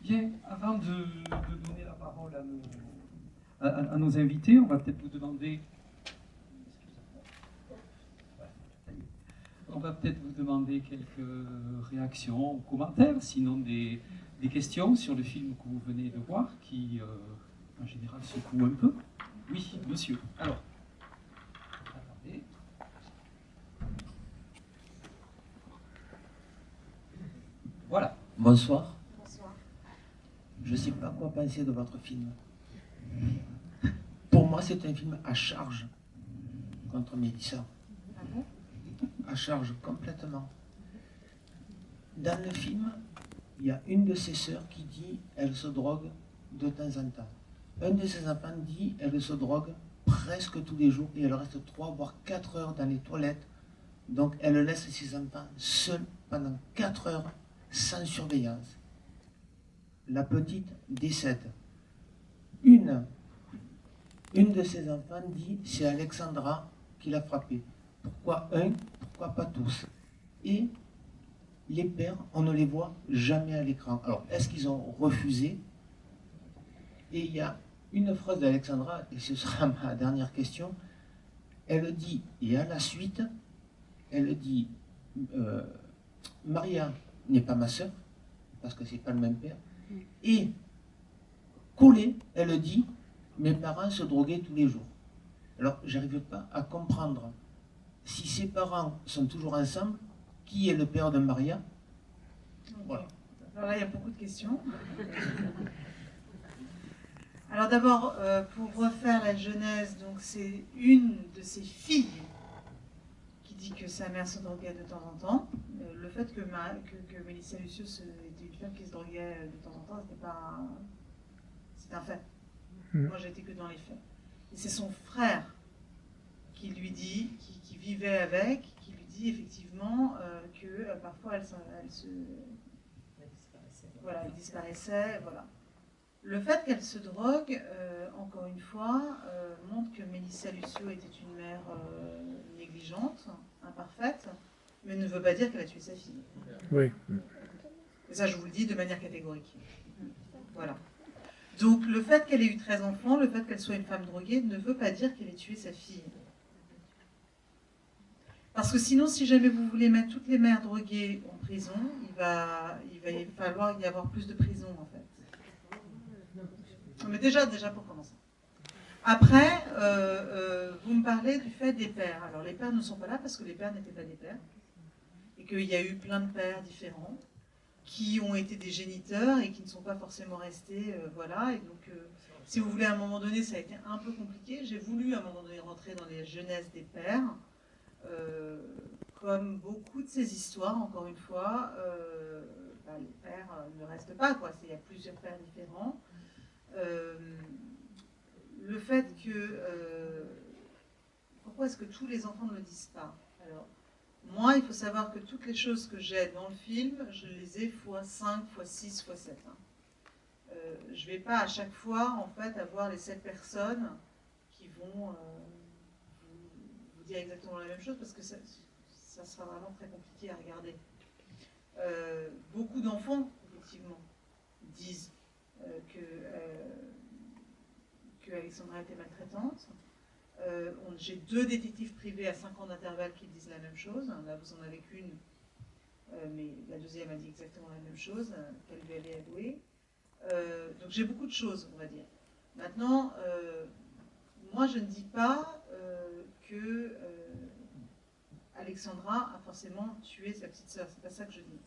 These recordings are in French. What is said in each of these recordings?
Bien, avant de donner la parole à nos invités, on va peut-être vous demander... On va peut-être vous demander quelques réactions ou commentaires, sinon des questions sur le film que vous venez de voir, qui en général secoue un peu. Oui, monsieur. Alors, attendez. Voilà. Bonsoir. Bonsoir. Je ne sais pas quoi penser de votre film. Pour moi, c'est un film à charge contre Mélissa. Ah bon? À charge complètement. Dans le film, il y a une de ses sœurs qui dit elle se drogue de temps en temps. Un de ses enfants dit elle se drogue presque tous les jours et elle reste 3 voire 4 heures dans les toilettes. Donc elle laisse ses enfants seuls pendant 4 heures sans surveillance. La petite décède. Une de ses enfants dit c'est Alexandra qui l'a frappé. Pourquoi un? Pourquoi pas tous? Et les pères, on ne les voit jamais à l'écran. Alors, est-ce qu'ils ont refusé? Et il y a une phrase d'Alexandra, et ce sera ma dernière question. Elle dit, et à la suite, elle dit Maria n'est pas ma sœur, parce que c'est pas le même père. Et collée, elle dit mes parents se droguaient tous les jours. Alors, j'arrive pas à comprendre si ses parents sont toujours ensemble, qui est le père de Maria? Voilà. Alors là, il y a beaucoup de questions. Alors d'abord, pour refaire la genèse, donc c'est une de ses filles qui dit que sa mère se droguait de temps en temps. Le fait que Mélissa Lucius était une femme qui se droguait de temps en temps, c'est un fait. Moi, j'étais que dans les faits. Et c'est son frère qui lui dit, qui vivait avec, qui lui dit effectivement que parfois elle disparaissait, voilà. Le fait qu'elle se drogue, encore une fois, montre que Mélissa Lucio était une mère négligente, imparfaite, mais ne veut pas dire qu'elle a tué sa fille. Oui. Et ça, je vous le dis de manière catégorique. Voilà. Donc, le fait qu'elle ait eu 13 enfants, le fait qu'elle soit une femme droguée, ne veut pas dire qu'elle ait tué sa fille. Parce que sinon, si jamais vous voulez mettre toutes les mères droguées en prison, il va falloir y avoir plus de prisons, en fait. Mais déjà pour commencer. Après, vous me parlez du fait des pères. Alors, les pères ne sont pas là parce que les pères n'étaient pas des pères. Et qu'il y a eu plein de pères différents qui ont été des géniteurs et qui ne sont pas forcément restés, voilà. Et donc, si vous voulez, à un moment donné, ça a été un peu compliqué. J'ai voulu, à un moment donné, rentrer dans les jeunesses des pères. Comme beaucoup de ces histoires, encore une fois, les pères ne restent pas, quoi. Il y a plusieurs pères différents. Le fait que... pourquoi est-ce que tous les enfants ne le disent pas? Alors, moi, il faut savoir que toutes les choses que j'ai dans le film, je les ai x5, x6, x7. Je ne vais pas à chaque fois, en fait, avoir les 7 personnes qui vont vous dire exactement la même chose, parce que ça sera vraiment très compliqué à regarder. Beaucoup d'enfants, effectivement, disent que Alexandra était maltraitante. J'ai 2 détectives privés à 5 ans d'intervalle qui disent la même chose. Là, vous en avez qu'une, mais la deuxième a dit exactement la même chose, qu'elle lui avait avoué. Donc j'ai beaucoup de choses, on va dire. Maintenant, moi, je ne dis pas que Alexandra a forcément tué sa petite sœur. C'est pas ça que je dis.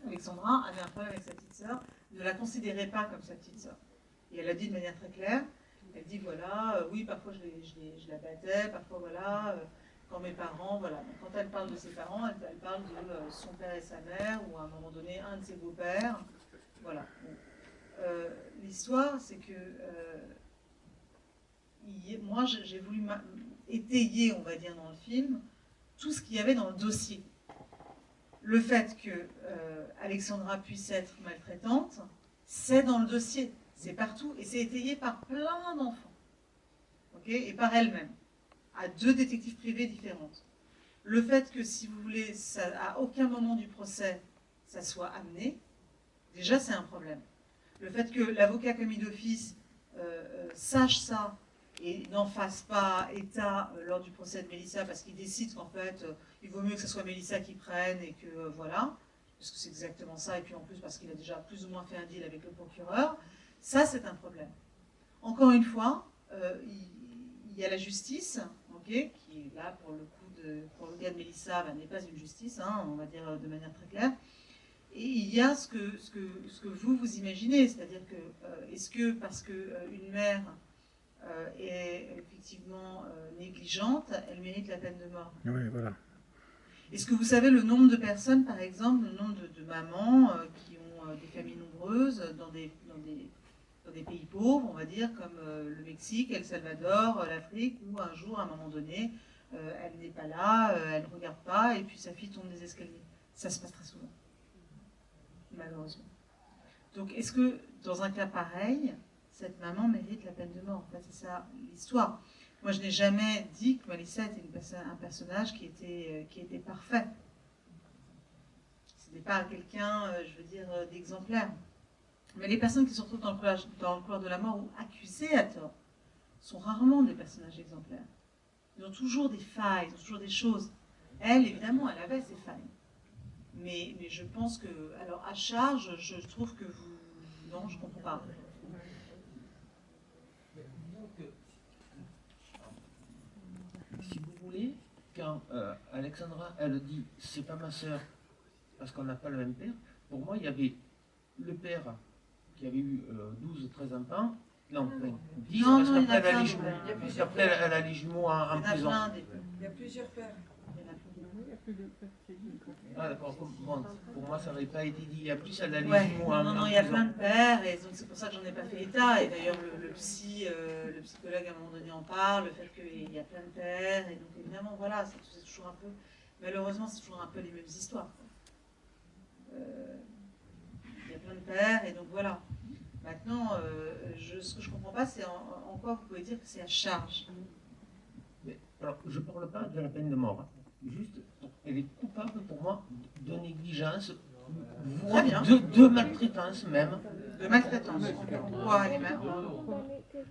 Alexandra avait un problème avec sa petite sœur, ne la considérait pas comme sa petite sœur. Et elle a dit de manière très claire, elle dit voilà, oui, parfois je la battais, parfois voilà, quand mes parents, voilà. Donc, quand elle parle de ses parents, elle parle de son père et sa mère, ou à un moment donné, un de ses beaux-pères. Voilà. Bon. L'histoire, c'est que moi, j'ai voulu étayer, on va dire, dans le film, tout ce qu'il y avait dans le dossier. Le fait que Alexandra puisse être maltraitante, c'est dans le dossier, c'est partout, et c'est étayé par plein d'enfants, okay, et par elle-même, à 2 détectives privés différentes. Le fait que, si vous voulez, à aucun moment du procès, ça soit amené, déjà c'est un problème. Le fait que l'avocat commis d'office sache ça et n'en fasse pas état lors du procès de Mélissa parce qu'il décide qu'en fait, il vaut mieux que ce soit Mélissa qui prenne et que voilà, parce que c'est exactement ça, et puis en plus parce qu'il a déjà plus ou moins fait un deal avec le procureur, ça c'est un problème. Encore une fois, il y a la justice, okay, qui est là pour le coup pour le cas de Mélissa, n'est pas une justice, hein, on va dire de manière très claire. Et il y a ce que vous imaginez, c'est-à-dire que est-ce que parce qu'une mère est effectivement négligente, elle mérite la peine de mort? Oui, voilà. Est-ce que vous savez le nombre de personnes, par exemple, le nombre de mamans qui ont des familles nombreuses dans des pays pauvres, on va dire, comme le Mexique, El Salvador, l'Afrique, où un jour, à un moment donné, elle n'est pas là, elle ne regarde pas, et puis sa fille tombe des escaliers. Ça se passe très souvent, malheureusement. Donc, est-ce que, dans un cas pareil, cette maman mérite la peine de mort? En fait, c'est ça l'histoire. Moi, je n'ai jamais dit que Mélissa était un personnage qui était parfait. Ce n'est pas quelqu'un, je veux dire, d'exemplaire. Mais les personnes qui se retrouvent dans le couloir de la mort ou accusées à tort sont rarement des personnages exemplaires. Ils ont toujours des failles, ils ont toujours des choses. Elle, évidemment, elle avait ses failles. Mais je pense que, alors à charge, je trouve que vous... Non, je ne comprends pas. Si vous voulez, quand Alexandra, elle dit « c'est pas ma sœur parce qu'on n'a pas le même père », pour moi, il y avait le père qui avait eu 12-13 enfants, non, 10, Non, parce non, qu'après elle a les il y jumeaux. en a Puis après, elle a les jumeaux en prison. Il y a plusieurs pères. Ah d'accord, bon, pour moi ça n'avait pas été dit. En plus, elle a les Ouais, jumeaux en non, il y a plein de pères, et donc c'est pour ça que j'en ai pas fait état. Et d'ailleurs, le psychologue à un moment donné en parle, le fait qu'il y a plein de pères, et donc évidemment, voilà, c'est toujours un peu, malheureusement, c'est toujours un peu les mêmes histoires. Il y a plein de pères, et donc voilà. Maintenant, ce que je comprends pas, c'est en quoi vous pouvez dire que c'est à charge. Mais, alors, je ne parle pas de la peine de mort. Juste, elle est coupable pour moi de négligence, voire de maltraitance même. De maltraitance. Pourquoi elle est mal?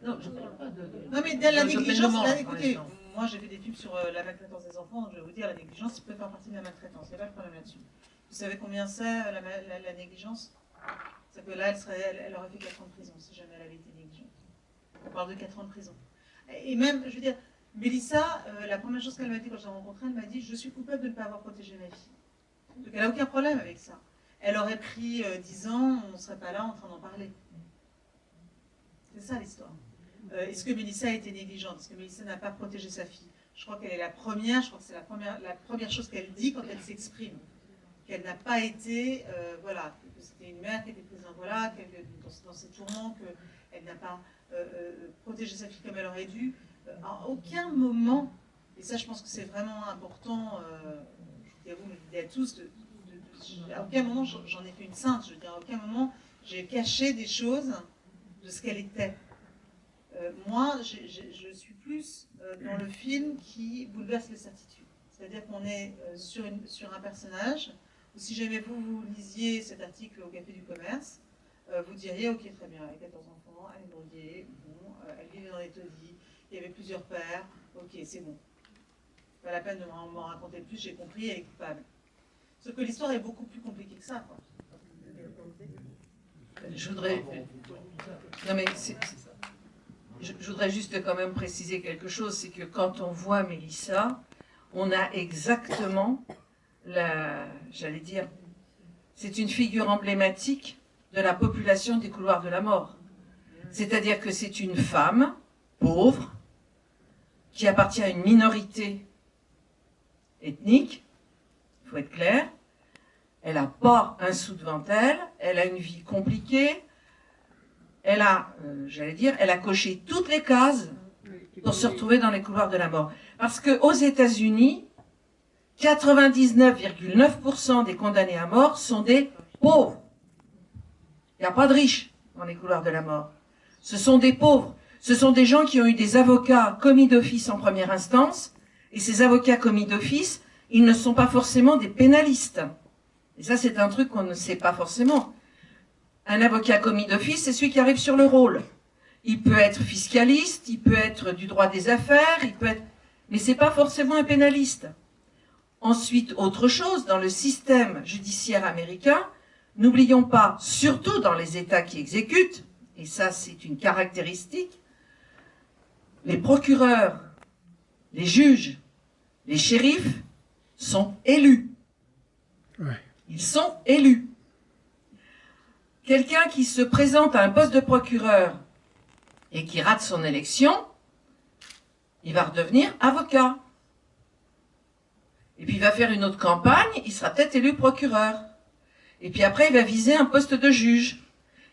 Non, je ne parle pas de... Non, mais de la négligence, mort, là, écoutez, moi j'ai fait des films sur la maltraitance des enfants, donc je vais vous dire, la négligence peut faire partie de la maltraitance, il n'y a pas de problème là-dessus. Vous savez combien c'est la négligence? C'est que là, elle aurait fait 4 ans de prison si jamais elle avait été négligente. On parle de 4 ans de prison. Et même, je veux dire, Mélissa, la première chose qu'elle m'a dit quand je l'ai rencontrée, elle m'a dit « je suis coupable de ne pas avoir protégé ma fille ». Donc elle n'a aucun problème avec ça. Elle aurait pris 10 ans, on ne serait pas là en train d'en parler. C'est ça l'histoire. Est-ce que Mélissa a été négligente? Est-ce que Mélissa n'a pas protégé sa fille? Je crois qu'elle est la première, je crois que c'est la première chose qu'elle dit quand elle s'exprime. Qu'elle n'a pas été, voilà, que c'était une mère qui était prise voilà, dans ses tourments, qu'elle n'a pas protégé sa fille comme elle aurait dû. À aucun moment, et ça je pense que c'est vraiment important, je vous dis à vous, mais à tous, à aucun moment j'en ai fait une sainte, je veux dire, à aucun moment j'ai caché des choses de ce qu'elle était. Moi, je suis plus dans le film qui bouleverse les certitudes. C'est-à-dire qu'on est sur un personnage, ou si jamais vous lisiez cet article au Café du Commerce, vous diriez, ok, très bien, elle a 14 enfants, elle est droguée, bon, elle vivait dans les taudis, il y avait plusieurs pères, ok, c'est bon. Pas la peine de m'en raconter plus, j'ai compris, elle est coupable. Sauf que l'histoire est beaucoup plus compliquée que ça, quoi. Je voudrais... Non mais je voudrais juste quand même préciser quelque chose, c'est que quand on voit Mélissa, on a exactement j'allais dire, c'est une figure emblématique de la population des couloirs de la mort. C'est-à-dire que c'est une femme pauvre, qui appartient à une minorité ethnique, il faut être clair, elle n'a pas un sou devant elle, elle a une vie compliquée, elle a, j'allais dire, elle a coché toutes les cases pour se retrouver dans les couloirs de la mort. Parce qu'aux États-Unis, 99,9% des condamnés à mort sont des pauvres. Il n'y a pas de riches dans les couloirs de la mort. Ce sont des pauvres. Ce sont des gens qui ont eu des avocats commis d'office en première instance. Et ces avocats commis d'office, ils ne sont pas forcément des pénalistes. Et ça, c'est un truc qu'on ne sait pas forcément. Un avocat commis d'office, c'est celui qui arrive sur le rôle. Il peut être fiscaliste, il peut être du droit des affaires, il peut être... mais c'est pas forcément un pénaliste. Ensuite, autre chose, dans le système judiciaire américain, n'oublions pas, surtout dans les États qui exécutent, et ça c'est une caractéristique, les procureurs, les juges, les shérifs sont élus. Ouais. Ils sont élus. Quelqu'un qui se présente à un poste de procureur et qui rate son élection, il va redevenir avocat. Et puis il va faire une autre campagne, il sera peut-être élu procureur. Et puis après, il va viser un poste de juge.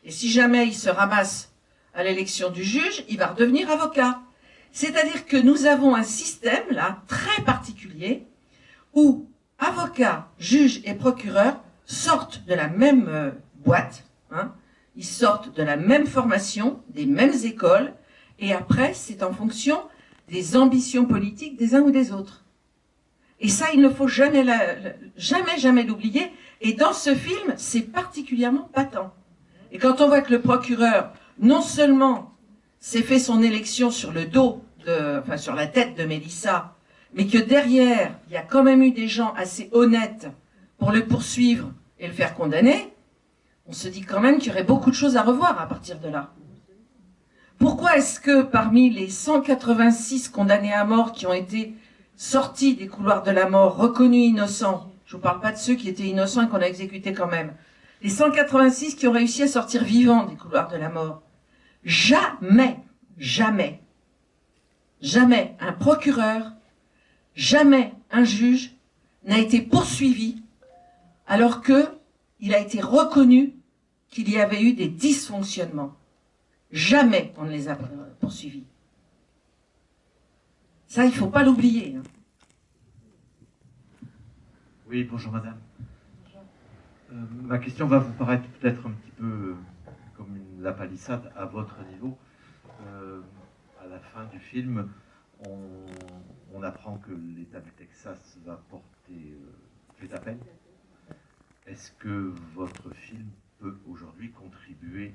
Et si jamais il se ramasse à l'élection du juge, il va redevenir avocat. C'est-à-dire que nous avons un système, là, très particulier, où avocats, juges et procureurs sortent de la même boîte, hein, ils sortent de la même formation, des mêmes écoles, et après, c'est en fonction des ambitions politiques des uns ou des autres. Et ça, il ne faut jamais l'oublier. Et dans ce film, c'est particulièrement patent. Et quand on voit que le procureur, non seulement s'est fait son élection sur le dos, enfin sur la tête de Mélissa, mais que derrière, il y a quand même eu des gens assez honnêtes pour le poursuivre et le faire condamner, on se dit quand même qu'il y aurait beaucoup de choses à revoir à partir de là. Pourquoi est-ce que parmi les 186 condamnés à mort qui ont été sortis des couloirs de la mort, reconnus innocents, je ne vous parle pas de ceux qui étaient innocents et qu'on a exécutés quand même, les 186 qui ont réussi à sortir vivants des couloirs de la mort, jamais un procureur, jamais un juge n'a été poursuivi alors qu'il a été reconnu qu'il y avait eu des dysfonctionnements. Jamais on ne les a poursuivis. Ça, il ne faut pas l'oublier. Oui, bonjour madame. Ma question va vous paraître peut-être un petit peu comme la palissade à votre niveau. À la fin du film, on apprend que l'État du Texas va porter fait appel. Est-ce que votre film peut aujourd'hui contribuer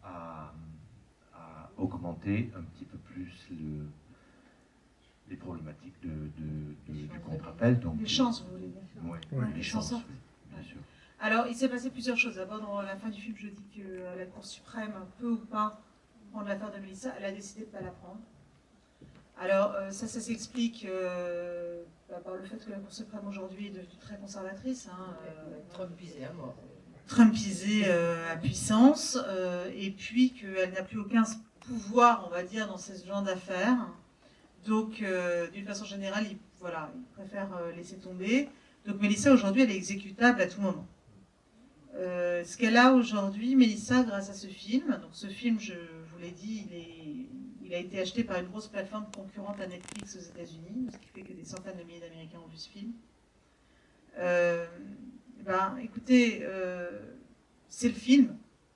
à augmenter un petit peu plus les problématiques du contre-appel? Les chances, vous voulez dire? Oui, Ouais. les chances, oui, bien sûr. Alors, il s'est passé plusieurs choses. D'abord, dans la fin du film, je dis que la Cour suprême peut ou pas prendre l'affaire de Mélissa. Elle a décidé de ne pas la prendre. Alors, ça s'explique par le fait que la Cour suprême aujourd'hui est devenue très conservatrice. Trumpisé à mort. Trumpisée à puissance. Et puis qu'elle n'a plus aucun pouvoir, on va dire, dans ce genre d'affaires. Donc, d'une façon générale, il préfère laisser tomber. Donc, Mélissa, aujourd'hui, elle est exécutable à tout moment. Ce qu'elle a aujourd'hui, Mélissa, grâce à ce film, donc ce film, je vous l'ai dit, il a été acheté par une grosse plateforme concurrente à Netflix aux États-Unis, ce qui fait que des centaines de milliers d'Américains ont vu ce film. Écoutez, c'est le film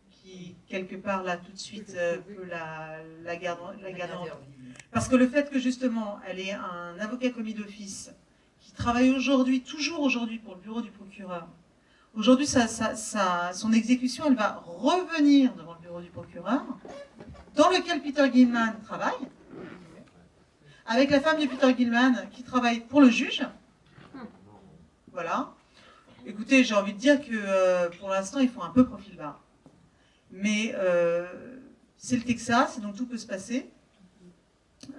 qui, quelque part, là, tout de suite, peut la garder en vie. Parce que le fait que, justement, elle ait un avocat commis d'office qui travaille aujourd'hui, toujours aujourd'hui, pour le bureau du procureur, aujourd'hui, son exécution, elle va revenir devant le bureau du procureur, dans lequel Peter Gilman travaille, avec la femme de Peter Gilman qui travaille pour le juge. Voilà. Écoutez, j'ai envie de dire que pour l'instant, ils font un peu profil bas. Mais c'est le Texas, et donc tout peut se passer.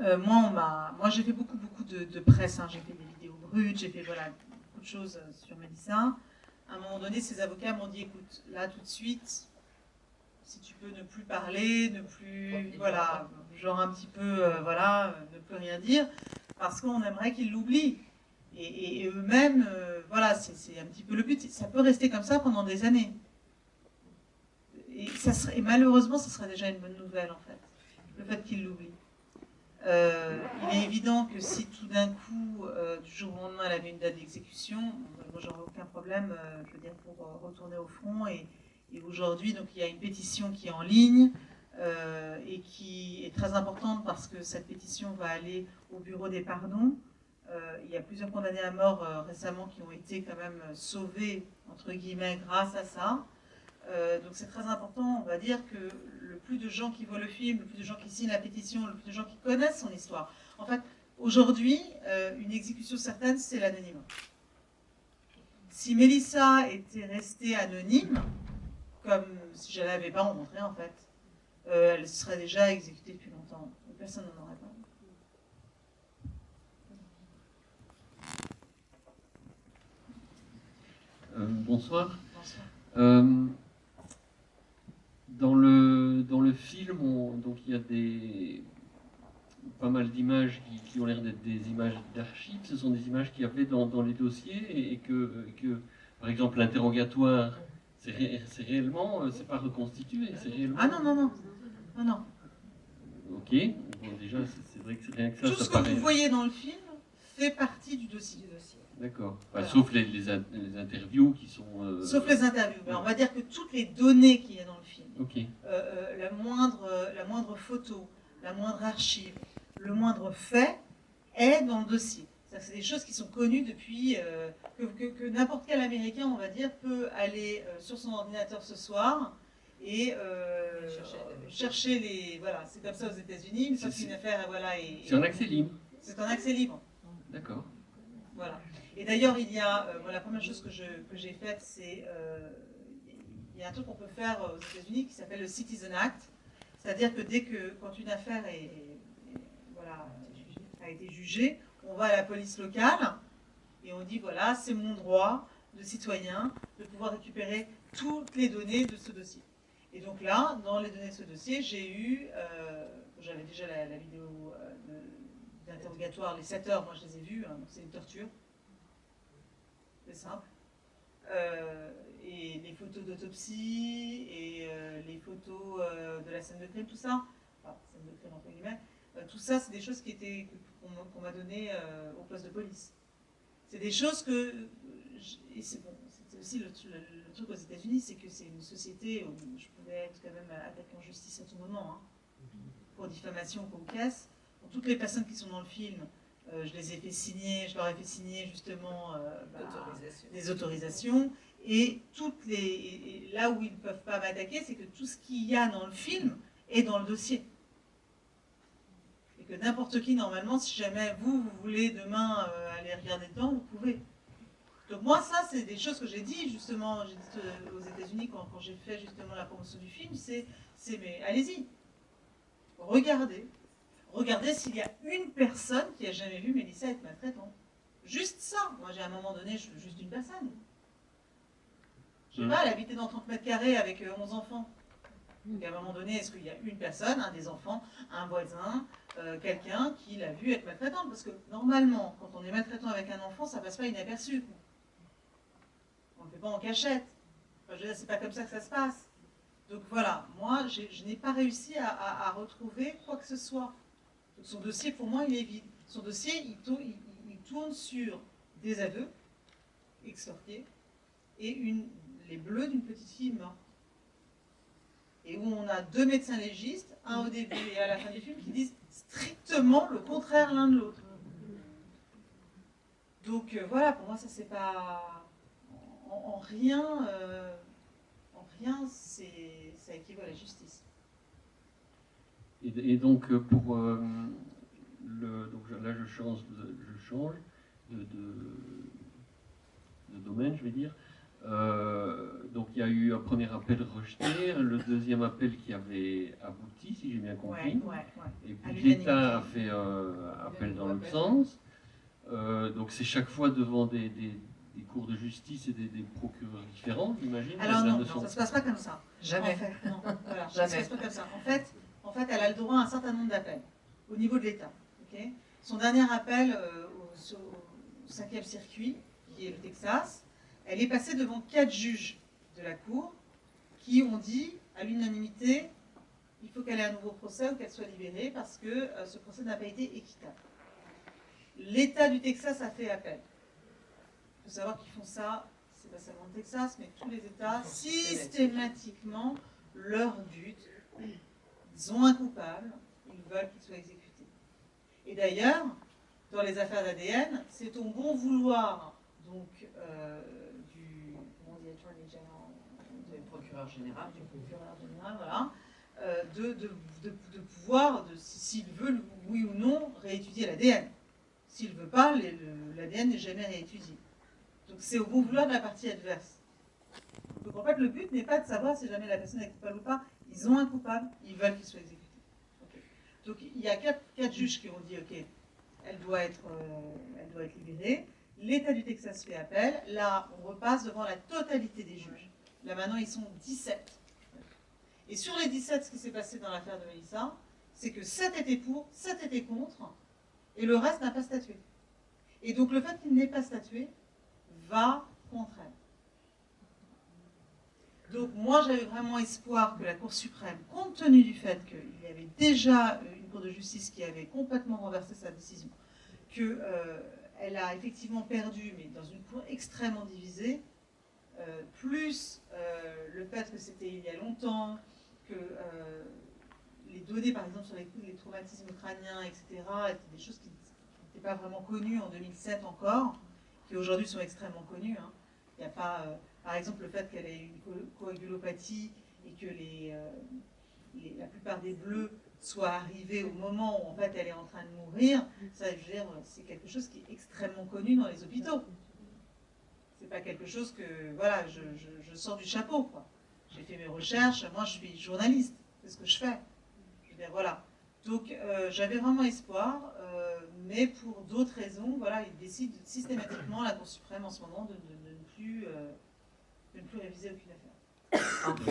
Moi, j'ai fait beaucoup de presse. Hein. J'ai fait des vidéos brutes, j'ai fait beaucoup de choses sur Mélissa. À un moment donné, ces avocats m'ont dit, écoute, là, tout de suite, si tu peux ne plus parler, ne plus, genre un petit peu, ne plus rien dire, parce qu'on aimerait qu'ils l'oublient. Et eux-mêmes, c'est un petit peu le but. Ça peut rester comme ça pendant des années. Et malheureusement, ça serait déjà une bonne nouvelle, en fait, le fait qu'ils l'oublient. Il est évident que si tout d'un coup, du jour au lendemain, elle avait une date d'exécution, moi j'aurais aucun problème, pour retourner au front. Et aujourd'hui, donc il y a une pétition qui est en ligne et qui est très importante parce que cette pétition va aller au bureau des pardons. Il y a plusieurs condamnés à mort récemment qui ont été quand même sauvés, entre guillemets, grâce à ça. Donc c'est très important, on va dire, que le plus de gens qui voient le film, le plus de gens qui signent la pétition, le plus de gens qui connaissent son histoire. En fait, aujourd'hui, une exécution certaine, c'est l'anonymat. Si Mélissa était restée anonyme, comme si je ne l'avais pas rencontrée en fait, elle serait déjà exécutée depuis longtemps. Personne n'en aurait pas. Bonsoir. Bonsoir. Dans le film, donc il y a pas mal d'images qui ont l'air d'être des images d'archives. Ce sont des images qu'il y avait dans les dossiers et que, par exemple, l'interrogatoire, c'est réellement, c'est pas reconstitué, c'est réellement... Ah non, non, non. Non, non. Ok, bon, déjà, c'est vrai que c'est rien que ça. Tout ça ce que paraît... vous voyez dans le film fait partie du dossier. D'accord. Voilà. Sauf les interviews qui sont... Sauf les interviews. Mais on va dire que toutes les données qu'il y a dans le film, Ok. la moindre photo, la moindre archive, le moindre fait est dans le dossier. C'est des choses qui sont connues depuis que n'importe quel Américain, on va dire, peut aller sur son ordinateur ce soir et chercher les... Voilà, c'est comme ça aux États-Unis. Une fois qu'une affaire, voilà... C'est un accès libre. C'est un accès libre. D'accord. Voilà. Et d'ailleurs, il y a, la première chose que j'ai faite, c'est, il y a un truc qu'on peut faire aux États-Unis qui s'appelle le Citizen Act, c'est-à-dire que quand une affaire a été jugée, on va à la police locale et on dit voilà, c'est mon droit de citoyen de pouvoir récupérer toutes les données de ce dossier. Et donc là, dans les données de ce dossier, j'avais déjà la vidéo d'interrogatoire, les 7 heures, moi je les ai vues, hein, c'est une torture. C'est simple. Et les photos d'autopsie, et les photos de la scène de crime, tout ça, enfin, scène de crime entre guillemets, tout ça, c'est des choses qu'on m'a données au poste de police. C'est des choses que... Et c'est bon, c'est aussi le truc aux États-Unis, c'est que c'est une société où je pouvais être quand même attaqué en justice à tout moment, hein, pour diffamation, pour caisse. Pour toutes les personnes qui sont dans le film, je les ai fait signer, je leur ai fait signer justement des autorisations. Et là où ils ne peuvent pas m'attaquer, c'est que tout ce qu'il y a dans le film est dans le dossier. Et que n'importe qui, normalement, si jamais vous voulez demain aller regarder dedans, vous pouvez. Donc moi, ça, c'est des choses que j'ai dit, justement, j'ai dit aux États-Unis quand j'ai fait justement la promotion du film, mais allez-y, regardez. Regardez s'il y a une personne qui a jamais vu Mélissa être maltraitante. Juste ça. Moi, j'ai à un moment donné, juste une personne. Je sais pas, elle habitait dans 30 mètres carrés avec 11 enfants. Donc à un moment donné, est-ce qu'il y a une personne, un des enfants, un voisin, quelqu'un qui l'a vue être maltraitante? Parce que normalement, quand on est maltraitant avec un enfant, ça passe pas inaperçu. On ne le fait pas en cachette. Enfin, je veux dire, c'est pas comme ça que ça se passe. Donc voilà, moi, je n'ai pas réussi à retrouver quoi que ce soit. Donc, son dossier, pour moi, il est vide. Son dossier, il tourne sur des aveux extorqués et les bleus d'une petite fille morte. Et où on a 2 médecins légistes, un au début et à la fin du film, qui disent strictement le contraire l'un de l'autre. Donc voilà, pour moi, ça c'est pas... En rien, ça équivaut à la justice. Et donc, pour donc là, je change de domaine, je vais dire. Donc, il y a eu un premier appel rejeté, le deuxième appel qui avait abouti, si j'ai bien compris. Ouais. Et puis l'État a fait appel dans l'autre sens. Donc, c'est chaque fois devant des cours de justice et des procureurs différents, j'imagine. Alors non, ça ne se passe pas comme ça. Jamais. En fait, non, voilà, Jamais. ça se passe pas comme ça. En fait, elle a le droit à un certain nombre d'appels au niveau de l'État. Okay, son dernier appel au 5e circuit, qui est le Texas, elle est passée devant 4 juges de la Cour qui ont dit à l'unanimité il faut qu'elle ait un nouveau procès ou qu'elle soit libérée parce que ce procès n'a pas été équitable. L'État du Texas a fait appel. Il faut savoir qu'ils font ça, c'est pas seulement le Texas, mais tous les États, systématiquement, leur but, ils ont un coupable, ils veulent qu'il soit exécuté. Et d'ailleurs, dans les affaires d'ADN, c'est au bon vouloir donc, du procureur général. Du procureur général, voilà, de pouvoir, s'il veut, oui ou non, réétudier l'ADN. S'il ne veut pas, l'ADN n'est jamais réétudié. Donc c'est au bon vouloir de la partie adverse. Donc en fait, le but n'est pas de savoir si jamais la personne est coupable ou pas. Ils ont un coupable, ils veulent qu'il soit exécuté. Okay. Donc il y a quatre juges qui ont dit, ok, elle doit être libérée. L'État du Texas fait appel. Là, on repasse devant la totalité des juges. Là maintenant, ils sont 17. Et sur les 17, ce qui s'est passé dans l'affaire de Mélissa, c'est que 7 étaient pour, 7 étaient contre, et le reste n'a pas statué. Et donc le fait qu'il n'ait pas statué va contre elle. Donc moi j'avais vraiment espoir que la Cour suprême, compte tenu du fait qu'il y avait déjà une Cour de justice qui avait complètement renversé sa décision, qu'elle a effectivement perdu, mais dans une Cour extrêmement divisée, plus le fait que c'était il y a longtemps, que les données par exemple sur les traumatismes crâniens, etc., étaient des choses qui n'étaient pas vraiment connues en 2007 encore, qui aujourd'hui sont extrêmement connues. Hein. Il n'y a pas, par exemple, le fait qu'elle ait une coagulopathie et que la plupart des bleus soient arrivés au moment où en fait elle est en train de mourir, ça, je veux dire, c'est quelque chose qui est extrêmement connu dans les hôpitaux. C'est pas quelque chose que, voilà, je sors du chapeau, quoi. J'ai fait mes recherches, moi je suis journaliste, c'est ce que je fais. Je veux dire, voilà. Donc j'avais vraiment espoir, mais pour d'autres raisons, voilà, ils décident systématiquement, la Cour suprême en ce moment, de ne plus réviser aucune affaire. En fait,